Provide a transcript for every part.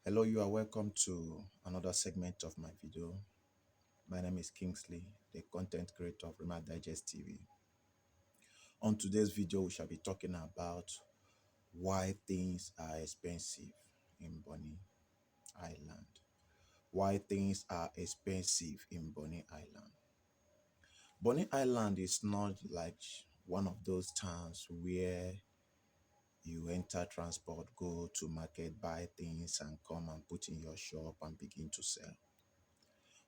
Hello, you are welcome to another segment of my video. My name is Kingsley, the content creator of Rhema Digest TV. On today's video, we shall be talking about why things are expensive in Bonny Island. Why things are expensive in Bonny Island. Bonny Island is not like one of those towns where you enter transport, go to market, buy things, and come and put in your shop and begin to sell.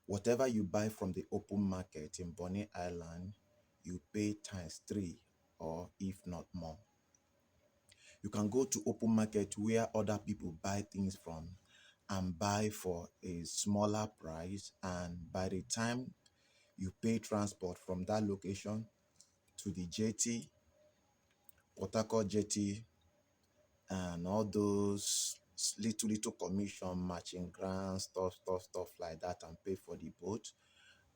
Whatever you buy from the open market in Bonny Island, you pay times three or if not more. You can go to open market where other people buy things from and buy for a smaller price, and by the time you pay transport from that location to the jetty, Port Harcourt jetty, and all those little commission, matching grants, stuff like that, and pay for the boat.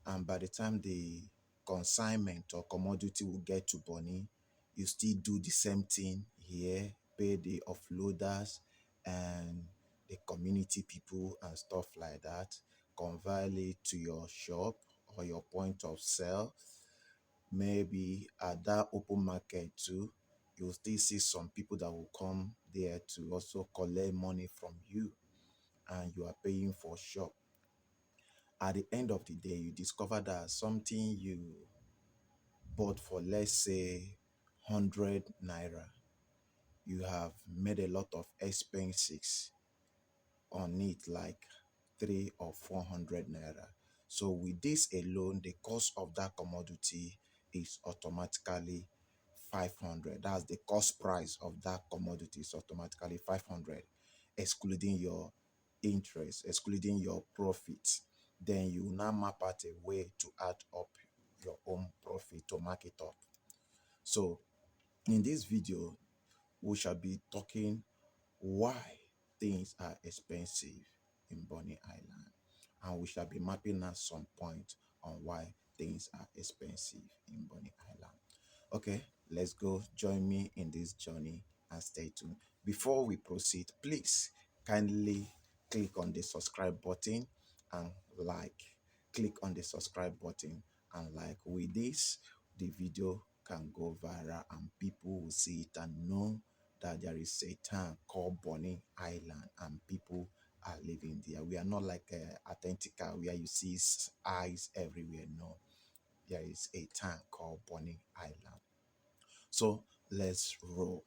And by the time the consignment or commodity will get to Bonny, you still do the same thing here, pay the offloaders and the community people and stuff like that, convey it to your shop or your point of sale. Maybe at that open market too, you'll still see some people that will come there to also collect money from you, and you are paying for shop. At the end of the day, you discover that something you bought for, let's say, 100 naira, you have made a lot of expenses on it, like 300 or 400 naira. So with this alone, the cost of that commodity is automatically 500. That's the cost price of that commodity is automatically 500, excluding your interest, excluding your profit. Then you now map out a way to add up your own profit to mark it up. So in this video, we shall be talking why things are expensive in Bonny Island, and we shall be mapping out some point on why things are expensive in Bonny Island. Okay, let's go. Join me in this journey and stay tuned. Before we proceed, please kindly click on the subscribe button and like. Click on the subscribe button and like. With this, the video can go viral and people will see it and know that there is a town called Bonny Island and people are living there. We are not like Authentica where you see eyes everywhere. No, there is a town called Bonny Island. So let's roll.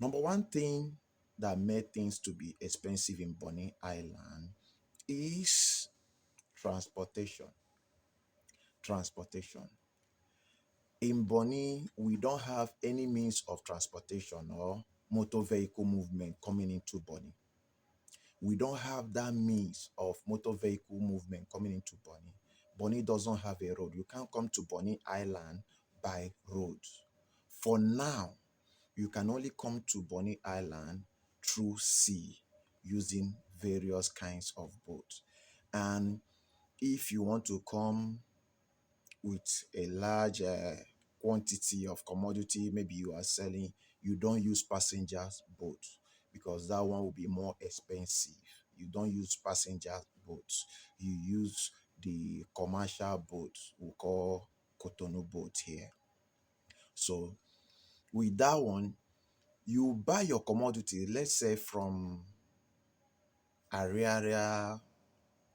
Number one thing that made things to be expensive in Bonny Island is transportation. Transportation. In Bonny, we don't have any means of transportation or motor vehicle movement coming into Bonny. We don't have that means of motor vehicle movement coming into Bonny. Bonny doesn't have a road. You can't come to Bonny Island by road. For now, you can only come to Bonny Island through sea using various kinds of boats. And if you want to come with a large quantity of commodity, maybe you are selling, you don't use passengers boats because that one will be more expensive. You don't use passenger boats. You use the commercial boats we call Cotonou boat here. So with that one, you buy your commodity, let's say from Ariaria,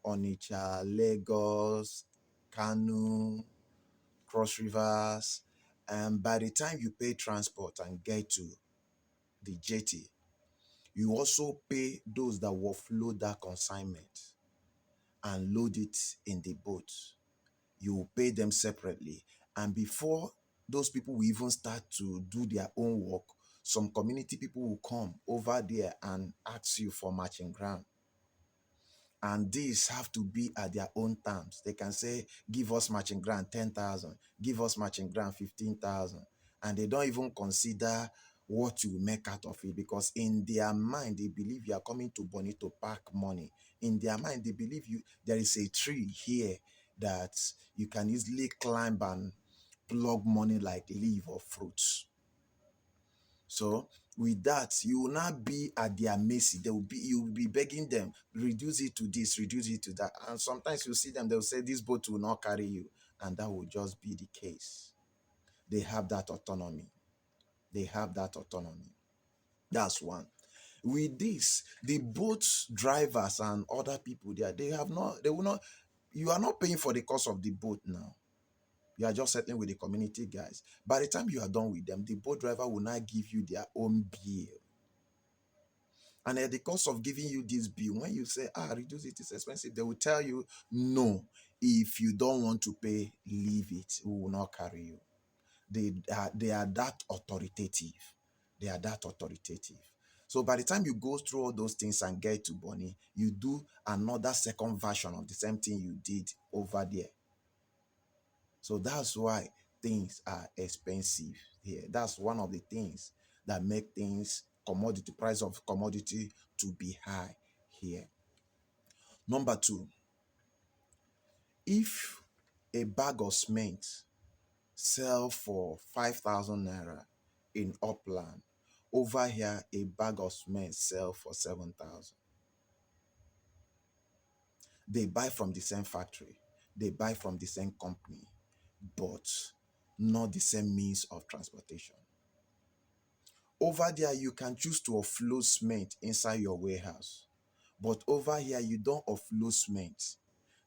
Onitsha, Lagos, Kanu, Cross Rivers, and by the time you pay transport and get to the jetty, you also pay those that will offload that consignment and load it in the boat. You will pay them separately. And before those people will even start to do their own work, some community people will come over there and ask you for matching ground. And these have to be at their own terms. They can say, give us matching grant 10,000, give us matching grant 15,000. And they don't even consider what you make out of it, because in their mind, they believe you are coming to Bonny to pack money. In their mind, they believe you there is a tree here that you can easily climb and plug money like leaf or fruits. So With that, you will not be at their mercy. You will be begging them, reduce it to this, reduce it to that. And sometimes you see them, they'll say, this boat will not carry you. And that will just be the case. They have that autonomy. They have that autonomy. That's one. With this, the boat drivers and other people there, they will not, you are not paying for the cost of the boat now. You are just settling with the community guys. By the time you are done with them, the boat driver will not give you their own bill. And at the cost of giving you this bill, when you say, reduce it, it's expensive, they will tell you, no, if you don't want to pay, leave it. We will not carry you. They are that authoritative. They are that authoritative. So by the time you go through all those things and get to Bonny, you do another second version of the same thing you did over there. So that's why things are expensive here. That's one of the things that make things commodity, price of commodity to be high here. Number two, if a bag of cement sell for 5,000 naira in upland, over here a bag of cement sell for 7,000. They buy from the same factory, they buy from the same company, but not the same means of transportation. Over there, you can choose to offload cement inside your warehouse. But over here, you don't offload cement.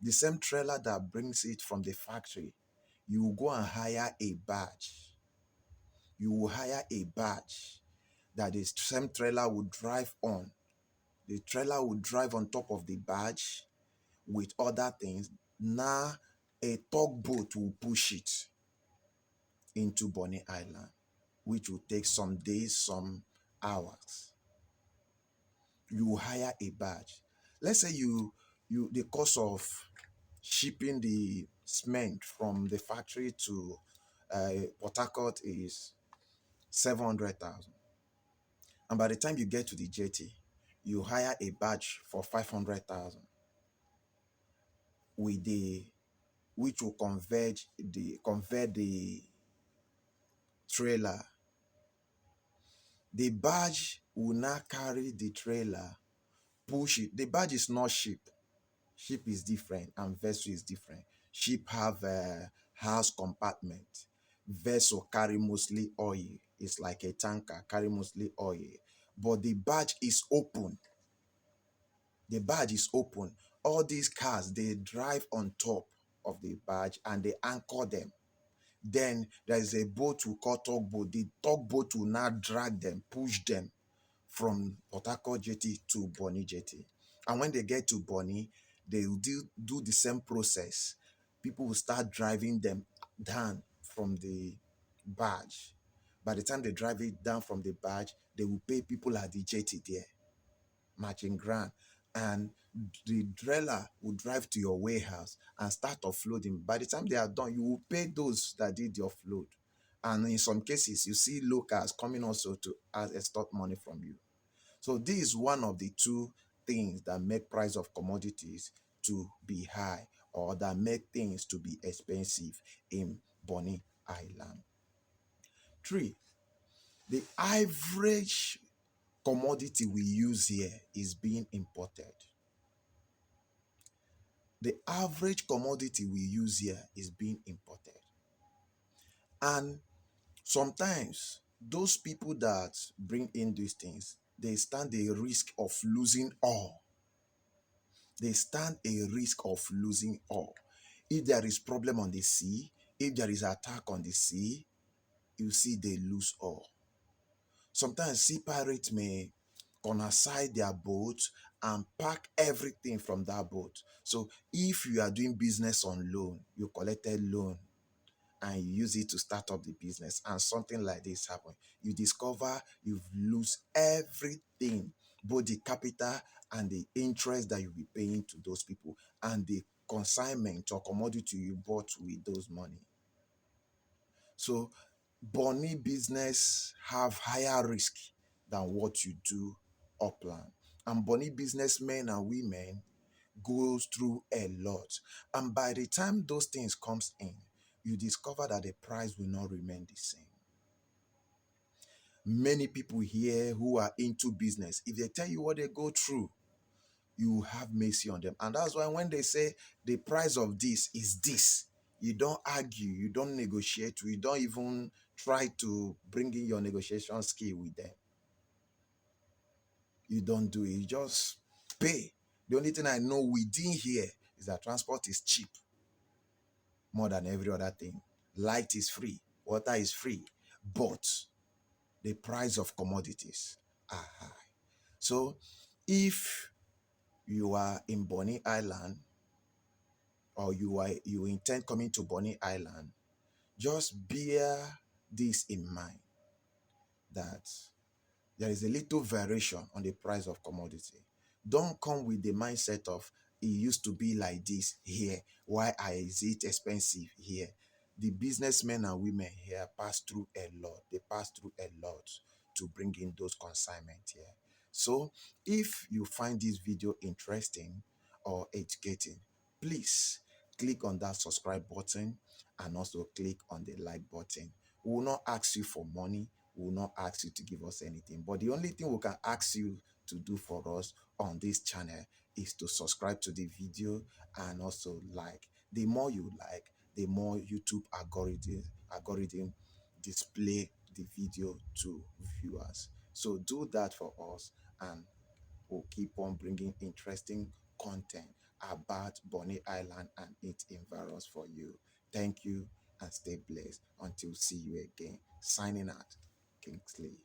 The same trailer that brings it from the factory, you will go and hire a barge. You will hire a barge that the same trailer will drive on. The trailer will drive on top of the barge with other things. Now, a tugboat will push it into Bonny Island, which will take some days, some hours. You hire a barge. Let's say the cost of shipping the cement from the factory to Port Harcourt is 700,000. And by the time you get to the jetty, you hire a barge for 500,000 with the which will convert the trailer. The barge will not carry the trailer, push it. The barge is not ship. Ship is different and vessel is different. Ship have a house compartment. Vessel carry mostly oil. It's like a tanker, carry mostly oil. But the barge is open. The barge is open. All these cars, they drive on top of the barge and they anchor them. Then there is a boat we call tugboat. The tugboat will now drag them, push them from Port Harcourt jetty to Bonny jetty. And when they get to Bonny, they will do the same process. People will start driving them down from the barge. By the time they drive it down from the barge, they will pay people at the jetty there, matching ground. And the trailer will drive to your warehouse and start offloading. By the time they are done, you will pay those that did the offload. And in some cases, you see locals coming also to extort money from you. So this is one of the two things that make price of commodities to be high or that make things to be expensive in Bonny Island. Three, the average commodity we use here is being imported. The average commodity we use here is being imported. And sometimes those people that bring in these things, they stand a risk of losing all. They stand a risk of losing all. If there is problem on the sea, if there is attack on the sea, you see they lose all. Sometimes sea pirates may on aside their boat and pack everything from that boat. So if you are doing business on loan, you collected loan and you use it to start up the business and something like this happen, you discover you've lose everything, both the capital and the interest that you'll be paying to those people and the consignment or commodity you bought with those money. So Bonny business have higher risk than what you do upland. And Bonny businessmen and women goes through a lot. And by the time those things comes in, you discover that the price will not remain the same. Many people here who are into business, if they tell you what they go through, you have mercy on them. And that's why when they say the price of this is this, you don't argue, you don't negotiate, you don't even try to bring in your negotiation skill with them. You don't do it, you just pay. The only thing I know within here is that transport is cheap more than every other thing. Light is free, water is free, but the price of commodities are high. So if you are in Bonny Island, or you intend coming to Bonny Island, just bear this in mind, that there is a little variation on the price of commodity. Don't come with the mindset of it used to be like this here. Why is it expensive here? The businessmen and women here pass through a lot. They pass through a lot to bring in those consignments here. So if you find this video interesting or educating, please click on that subscribe button and also click on the like button. We will not ask you for money. We will not ask you to give us anything. But the only thing we can ask you to do for us on this channel is to subscribe to the video and also like. The more you like, the more YouTube algorithm display the video to viewers. So do that for us, and we'll keep on bringing interesting content about Bonny Island and its environs for you. Thank you and stay blessed. Until see you again. Signing out, Kingsley.